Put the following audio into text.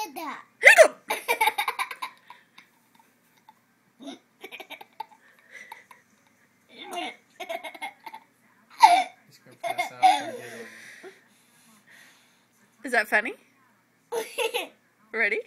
did that. Hiccup! He's gonna pass out from giggling. Is that funny? Ready?